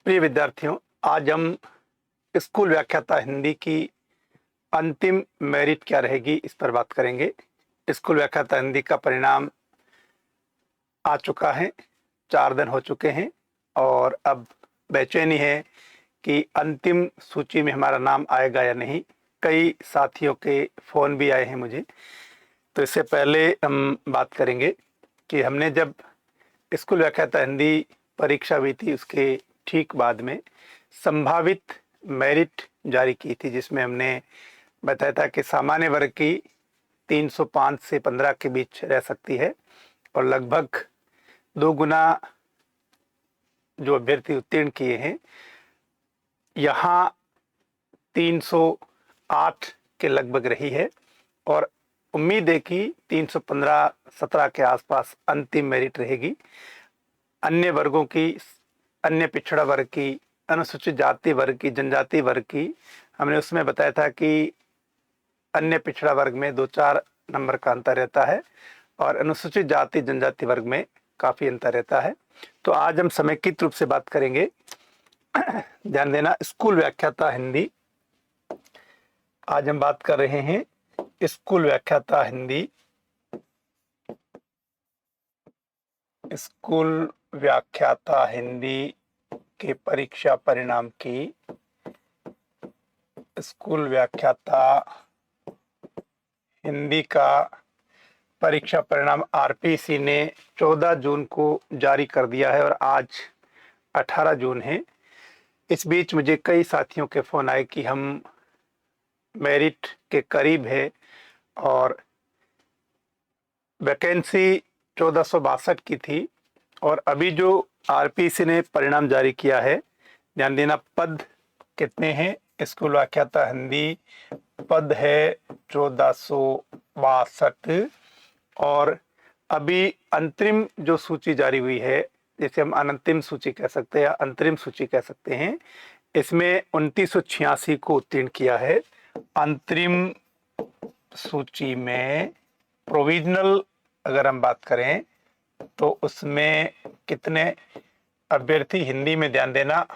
प्रिय विद्यार्थियों, आज हम स्कूल व्याख्याता हिंदी की अंतिम मेरिट क्या रहेगी इस पर बात करेंगे। स्कूल व्याख्याता हिंदी का परिणाम आ चुका है, 4 दिन हो चुके हैं और अब बेचैनी है कि अंतिम सूची में हमारा नाम आएगा या नहीं। कई साथियों के फ़ोन भी आए हैं मुझे। तो इससे पहले हम बात करेंगे कि हमने जब स्कूल व्याख्याता हिंदी परीक्षा हुई थी उसके ठीक बाद में संभावित मेरिट जारी की थी, जिसमें हमने बताया था कि सामान्य वर्ग की 305 से 15 के बीच रह सकती है और लगभग 2 गुना जो अभ्यर्थी उत्तीर्ण किए हैं, यहाँ 308 के लगभग रही है और उम्मीद है कि 315-17 के आसपास अंतिम मेरिट रहेगी। अन्य वर्गों की, अन्य पिछड़ा वर्ग की, अनुसूचित जाति वर्ग की, जनजाति वर्ग की, हमने उसमें बताया था कि अन्य पिछड़ा वर्ग में 2-4 नंबर का अंतर रहता है और अनुसूचित जाति जनजाति वर्ग में काफी अंतर रहता है। तो आज हम समेकित रूप से बात करेंगे। ध्यान देना, स्कूल व्याख्याता हिंदी, आज हम बात कर रहे हैं स्कूल व्याख्याता हिंदी, स्कूल व्याख्याता हिंदी के परीक्षा परिणाम की। स्कूल व्याख्याता हिंदी का परीक्षा परिणाम आरपीसी ने 14 जून को जारी कर दिया है और आज 18 जून है। इस बीच मुझे कई साथियों के फोन आए कि हम मेरिट के करीब है और वैकेंसी 1462 की थी और अभी जो आरपीसी ने परिणाम जारी किया है, ध्यान देना, पद कितने हैं? स्कूल व्याख्याता हिंदी पद है 1462 और अभी अंतरिम जो सूची जारी हुई है, जिसे हम अनंतिम सूची कह सकते हैं या अंतरिम सूची कह सकते हैं, इसमें 2986 को उत्तीर्ण किया है। अंतरिम सूची में प्रोविजनल अगर हम बात करें तो उसमें कितने अभ्यर्थी हिंदी में, ध्यान देना,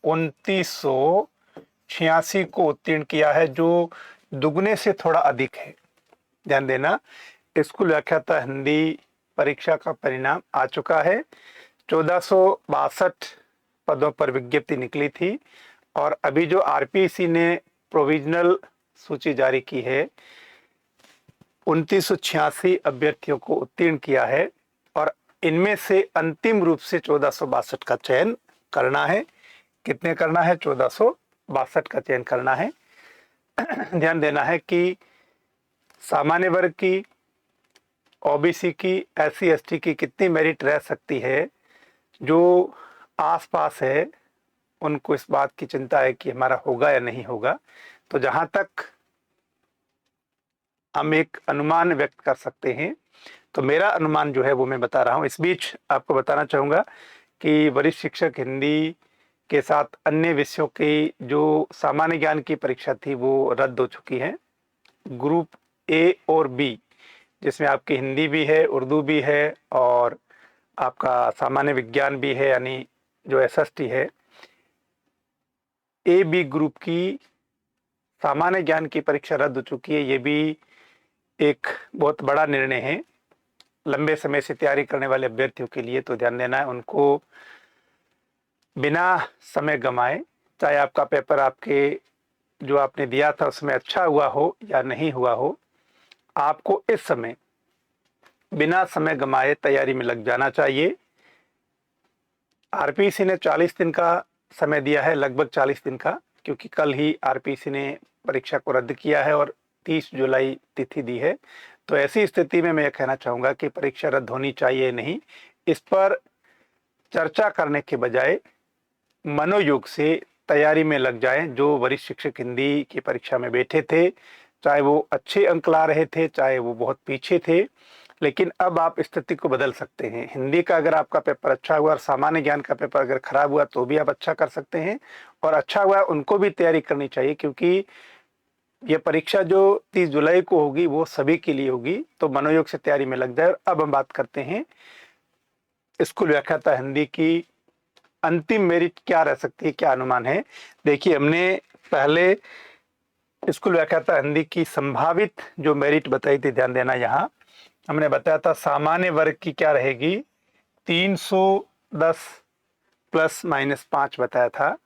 2986 को उत्तीर्ण किया है, जो दुगने से थोड़ा अधिक है। ध्यान देना, स्कूल व्याख्याता हिंदी परीक्षा का परिणाम आ चुका है। 1462 पदों पर विज्ञप्ति निकली थी और अभी जो आरपीसी ने प्रोविजनल सूची जारी की है, 2986 अभ्यर्थियों को उत्तीर्ण किया है और इनमें से अंतिम रूप से 1462 का चयन करना है। कितने करना है? 1462 का चयन करना है। ध्यान देना है कि सामान्य वर्ग की, ओबीसी की, एससी एसटी की कितनी मेरिट रह सकती है, जो आसपास है उनको इस बात की चिंता है कि हमारा होगा या नहीं होगा। तो जहां तक हम एक अनुमान व्यक्त कर सकते हैं, तो मेरा अनुमान जो है वो मैं बता रहा हूं। इस बीच आपको बताना चाहूंगा कि वरिष्ठ शिक्षक हिंदी के साथ अन्य विषयों की जो सामान्य ज्ञान की परीक्षा थी वो रद्द हो चुकी है। ग्रुप ए और बी, जिसमें आपकी हिंदी भी है, उर्दू भी है और आपका सामान्य विज्ञान भी है, यानी जो एसएसटी है, ए बी ग्रुप की सामान्य ज्ञान की परीक्षा रद्द हो चुकी है। ये भी एक बहुत बड़ा निर्णय है लंबे समय से तैयारी करने वाले अभ्यर्थियों के लिए। तो ध्यान देना है, उनको बिना समय गंवाए, चाहे आपका पेपर आपके जो आपने दिया था उसमें अच्छा हुआ हो या नहीं हुआ हो, आपको इस समय बिना समय गंवाए तैयारी में लग जाना चाहिए। आरपीसी ने 40 दिन का समय दिया है, लगभग 40 दिन का, क्योंकि कल ही आरपीसी ने परीक्षा को रद्द किया है और 30 जुलाई तिथि दी है। तो ऐसी स्थिति में मैं यह कहना चाहूंगा कि परीक्षा रद्द होनी चाहिए नहीं, इस पर चर्चा करने के बजाय मनोयोग से तैयारी में लग जाएं। जो वरिष्ठ शिक्षक हिंदी की परीक्षा में बैठे थे, चाहे वो अच्छे अंक ला रहे थे, चाहे वो बहुत पीछे थे, लेकिन अब आप स्थिति को बदल सकते हैं। हिंदी का अगर आपका पेपर अच्छा हुआ और सामान्य ज्ञान का पेपर अगर खराब हुआ तो भी आप अच्छा कर सकते हैं, और अच्छा हुआ उनको भी तैयारी करनी चाहिए, क्योंकि ये परीक्षा जो 30 जुलाई को होगी वो सभी के लिए होगी। तो मनोयोग से तैयारी में लग जाए। अब हम बात करते हैं स्कूल व्याख्याता हिंदी की अंतिम मेरिट क्या रह सकती है, क्या अनुमान है? देखिए, हमने पहले स्कूल व्याख्याता हिंदी की संभावित जो मेरिट बताई थी, ध्यान देना, यहाँ हमने बताया था सामान्य वर्ग की क्या रहेगी, 310 प्लस माइनस 5 बताया था।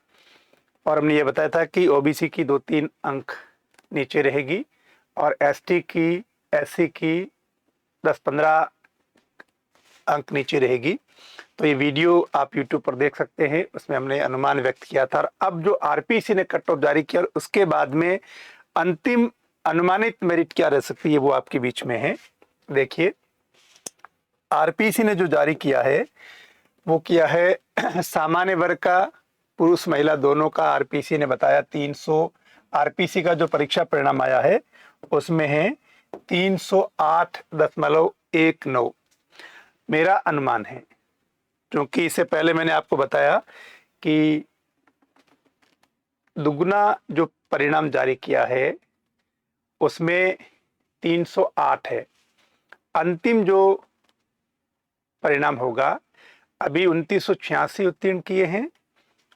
और हमने ये बताया था कि ओबीसी की 2-3 अंक नीचे रहेगी और एसटी की, एससी की 10-15 अंक नीचे रहेगी। तो ये वीडियो आप YouTube पर देख सकते हैं, उसमें हमने अनुमान व्यक्त किया था। और अब जो आरपीसी ने कट ऑफ जारी किया और उसके बाद में अंतिम अनुमानित मेरिट क्या रह सकती है, वो आपके बीच में है। देखिए, आरपीसी ने जो जारी किया है वो किया है सामान्य वर्ग का, पुरुष महिला दोनों का आरपीसी ने बताया 300। आरपीसी का जो परीक्षा परिणाम आया है उसमें है 308.19। मेरा अनुमान है, क्योंकि इससे पहले मैंने आपको बताया कि दुगना जो परिणाम जारी किया है उसमें 308 है। अंतिम जो परिणाम होगा, अभी 2986 उत्तीर्ण किए हैं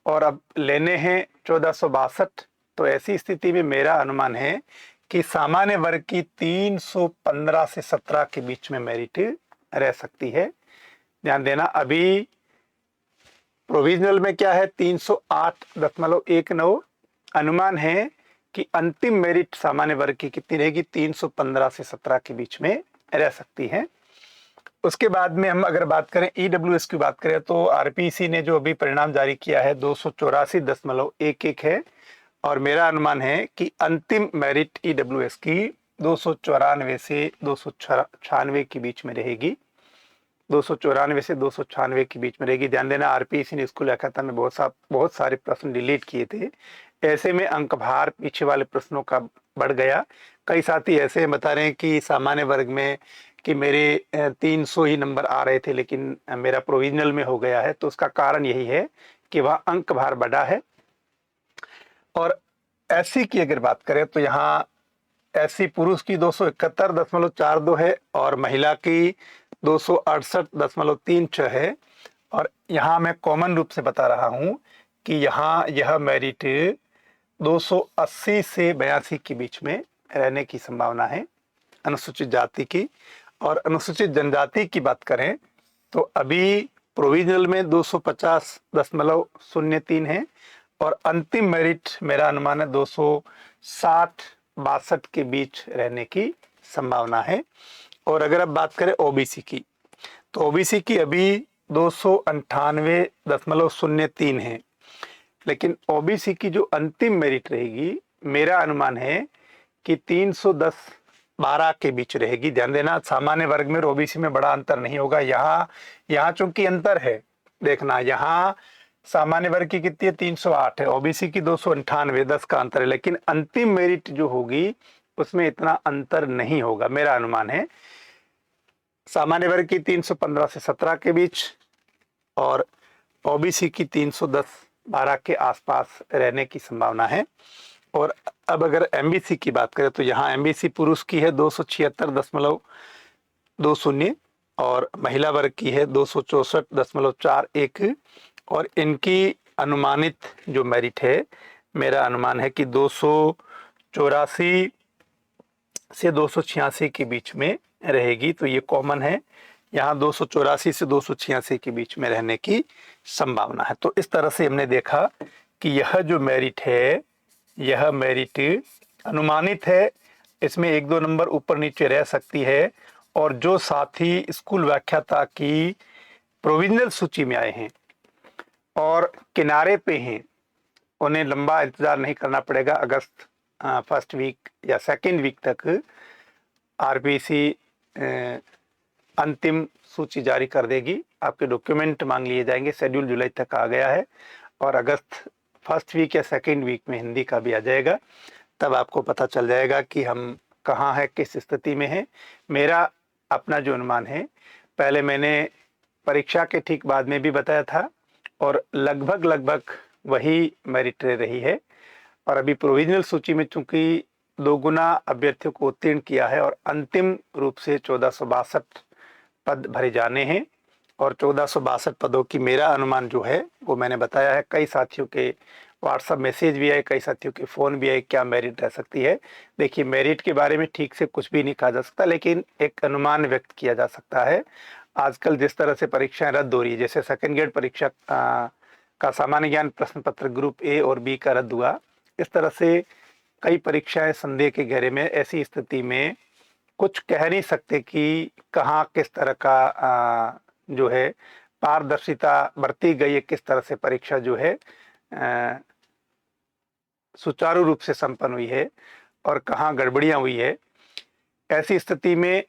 और अब लेने हैं 1462। तो ऐसी स्थिति में मेरा अनुमान है कि सामान्य वर्ग की 315 से 17 के बीच में मेरिट रह सकती है। ध्यान देना, अभी प्रोविजनल में क्या है, 308.19। अनुमान है कि अंतिम मेरिट सामान्य वर्ग की कितनी रहेगी, 315 से 17 के बीच में रह सकती है। उसके बाद में हम अगर बात करें ईडब्ल्यूएस की बात करें तो आरपीसी ने जो अभी परिणाम जारी किया है 284.11 है और मेरा अनुमान है कि अंतिम मेरिट ईडब्ल्यूएस की 294 से 296 के बीच में रहेगी। 294 से 296 के बीच में रहेगी। ध्यान देना, आरपीसी ने स्कूल व्याख्याता में बहुत सारे प्रश्न डिलीट किए थे। ऐसे में अंक भार पीछे वाले प्रश्नों का बढ़ गया। कई साथी ऐसे बता रहे हैं कि सामान्य वर्ग में कि मेरे 300 ही नंबर आ रहे थे लेकिन मेरा प्रोविजनल में हो गया है। तो उसका कारण यही है कि वह अंक भार बढ़ा है। और एससी की अगर बात करें तो यहाँ एससी पुरुष की 271.42 है और महिला की 268.36 है। और यहाँ मैं कॉमन रूप से बता रहा हूँ कि यहाँ यह मेरिट 280 से 82 के बीच में रहने की संभावना है अनुसूचित जाति की। और अनुसूचित जनजाति की बात करें तो अभी प्रोविजनल में 250.03 है और अंतिम मेरिट मेरा अनुमान है 260-62 के बीच रहने की संभावना है। और अगर अब बात करें ओबीसी की तो ओबीसी की अभी 298.03 है, लेकिन ओबीसी की जो अंतिम मेरिट रहेगी मेरा अनुमान है कि 310-12 के बीच रहेगी। ध्यान देना, सामान्य वर्ग में और ओबीसी में बड़ा अंतर नहीं होगा। यहाँ चूंकि अंतर है, देखना यहाँ सामान्य वर्ग की कितनी है, 308 है, ओबीसी की 298, 10 का अंतर है। लेकिन अंतिम मेरिट जो होगी उसमें इतना अंतर नहीं होगा। मेरा अनुमान है सामान्य वर्ग की 315 से 17 के बीच और ओबीसी की 310-12 के आसपास रहने की संभावना है। और अब अगर एमबीसी की बात करें तो यहाँ एमबीसी पुरुष की है 276.20 और महिला वर्ग की है 264.41 और इनकी अनुमानित जो मेरिट है मेरा अनुमान है कि 284 से 286 के बीच में रहेगी। तो ये कॉमन है, यहाँ 284 से 286 के बीच में रहने की संभावना है। तो इस तरह से हमने देखा कि यह जो मेरिट है यह मेरिट अनुमानित है, इसमें 1-2 नंबर ऊपर नीचे रह सकती है। और जो साथी स्कूल व्याख्याता की प्रोविजनल सूची में आए हैं और किनारे पे हैं उन्हें लंबा इंतजार नहीं करना पड़ेगा। अगस्त फर्स्ट वीक या सेकेंड वीक तक आरपीसी अंतिम सूची जारी कर देगी। आपके डॉक्यूमेंट मांग लिए जाएंगे। शेड्यूल जुलाई तक आ गया है और अगस्त फर्स्ट वीक या सेकेंड वीक में हिंदी का भी आ जाएगा। तब आपको पता चल जाएगा कि हम कहाँ है, किस स्थिति में है। मेरा अपना जो अनुमान है पहले मैंने परीक्षा के ठीक बाद में भी बताया था और लगभग वही मेरिट रही है। और अभी प्रोविजनल सूची में चूंकि 2 गुना अभ्यर्थियों को उत्तीर्ण किया है और अंतिम रूप से 1462 पद भरे जाने हैं और 1462 पदों की मेरा अनुमान जो है वो मैंने बताया है। कई साथियों के व्हाट्सएप मैसेज भी आए, कई साथियों के फ़ोन भी आए, क्या मेरिट रह सकती है। देखिए, मेरिट के बारे में ठीक से कुछ भी नहीं कहा जा सकता, लेकिन एक अनुमान व्यक्त किया जा सकता है। आजकल जिस तरह से परीक्षाएं रद्द हो रही है, जैसे सेकंड ग्रेड परीक्षा का सामान्य ज्ञान प्रश्न पत्र ग्रुप ए और बी का रद्द हुआ, इस तरह से कई परीक्षाएं संदेह के घेरे में। ऐसी स्थिति में कुछ कह नहीं सकते कि कहाँ किस तरह का जो है पारदर्शिता बरती गई है, किस तरह से परीक्षा जो है सुचारू रूप से संपन्न हुई है और कहाँ गड़बड़ियां हुई है। ऐसी स्थिति में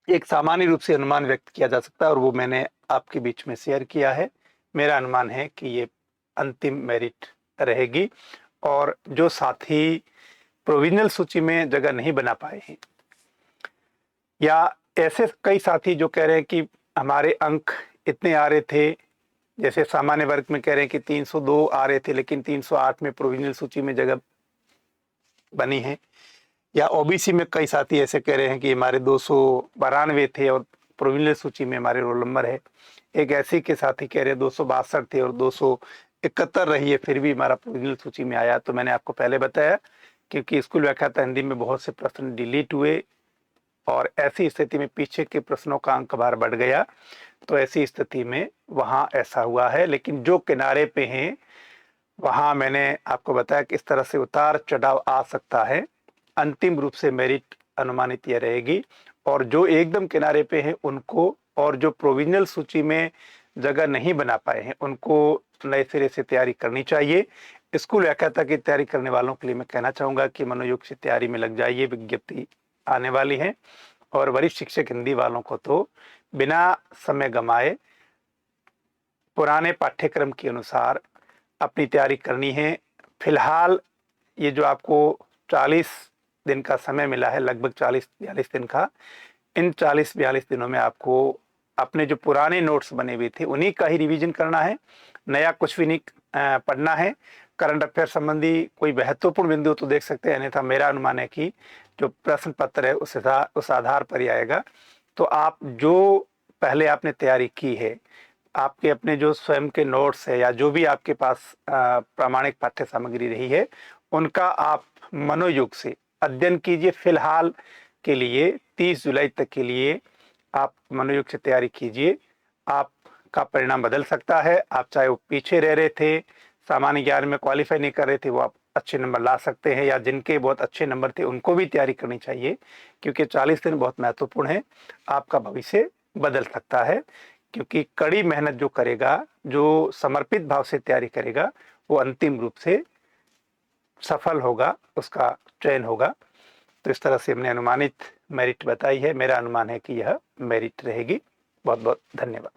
एक सामान्य रूप से अनुमान व्यक्त किया जा सकता है और वो मैंने आपके बीच में शेयर किया है। मेरा अनुमान है कि ये अंतिम मेरिट रहेगी और जो साथी प्रोविजनल सूची में जगह नहीं बना पाए हैं, या ऐसे कई साथी जो कह रहे हैं कि हमारे अंक इतने आ रहे थे, जैसे सामान्य वर्ग में कह रहे हैं कि 302 आ रहे थे लेकिन 308 में प्रोविजनल सूची में जगह बनी है, या ओबीसी में कई साथी ऐसे कह रहे हैं कि हमारे 292 थे और प्रोविजनल सूची में हमारे रोल नंबर है। एक ऐसे के साथी कह रहे हैं 262 थे और 271 रही है, फिर भी हमारा प्रोविजनल सूची में आया। तो मैंने आपको पहले बताया, क्योंकि स्कूल व्याख्याता हिंदी में बहुत से प्रश्न डिलीट हुए और ऐसी स्थिति में पीछे के प्रश्नों का अंक भार बढ़ गया, तो ऐसी स्थिति में वहां ऐसा हुआ है। लेकिन जो किनारे पे हैं वहां मैंने आपको बताया कि इस तरह से उतार चढ़ाव आ सकता है। अंतिम रूप से मेरिट अनुमानित यह रहेगी, और जो एकदम किनारे पे हैं उनको, और जो प्रोविजनल सूची में जगह नहीं बना पाए हैं उनको नए सिरे से तैयारी करनी चाहिए। स्कूल व्याख्याता की तैयारी करने वालों के लिए मैं कहना चाहूंगा कि मनोयोग से तैयारी में लग जाइए, विज्ञप्ति आने वाली है। और वरिष्ठ शिक्षक हिंदी वालों को तो बिना समय गंवाए पुराने पाठ्यक्रम के अनुसार अपनी तैयारी करनी है। फिलहाल ये जो आपको 40 दिन का समय मिला है, लगभग 40-42 दिन का, इन 40-42 दिनों में आपको अपने जो पुराने नोट्स बने हुए थे उन्हीं का ही रिवीजन करना है, नया कुछ भी नहीं पढ़ना है। करंट अफेयर संबंधी कोई महत्वपूर्ण बिंदु तो देख सकते हैं, अन्यथा मेरा अनुमान है कि जो प्रश्न पत्र है उस आधार पर ही आएगा। तो आप जो पहले आपने तैयारी की है, आपके अपने जो स्वयं के नोट्स है या जो भी आपके पास प्रामाणिक पाठ्य सामग्री रही है, उनका आप मनोयोग से अध्ययन कीजिए। फिलहाल के लिए 30 जुलाई तक के लिए आप मनोयोग से तैयारी कीजिए। आपका परिणाम बदल सकता है। आप चाहे वो पीछे रह रहे थे, सामान्य ज्ञान में क्वालिफाई नहीं कर रहे थे, वो आप अच्छे नंबर ला सकते हैं, या जिनके बहुत अच्छे नंबर थे उनको भी तैयारी करनी चाहिए, क्योंकि 40 दिन बहुत महत्वपूर्ण है। आपका भविष्य बदल सकता है, क्योंकि कड़ी मेहनत जो करेगा, जो समर्पित भाव से तैयारी करेगा, वो अंतिम रूप से सफल होगा, उसका चयन होगा। तो इस तरह से हमने अनुमानित मेरिट बताई है। मेरा अनुमान है कि यह मेरिट रहेगी। बहुत बहुत धन्यवाद।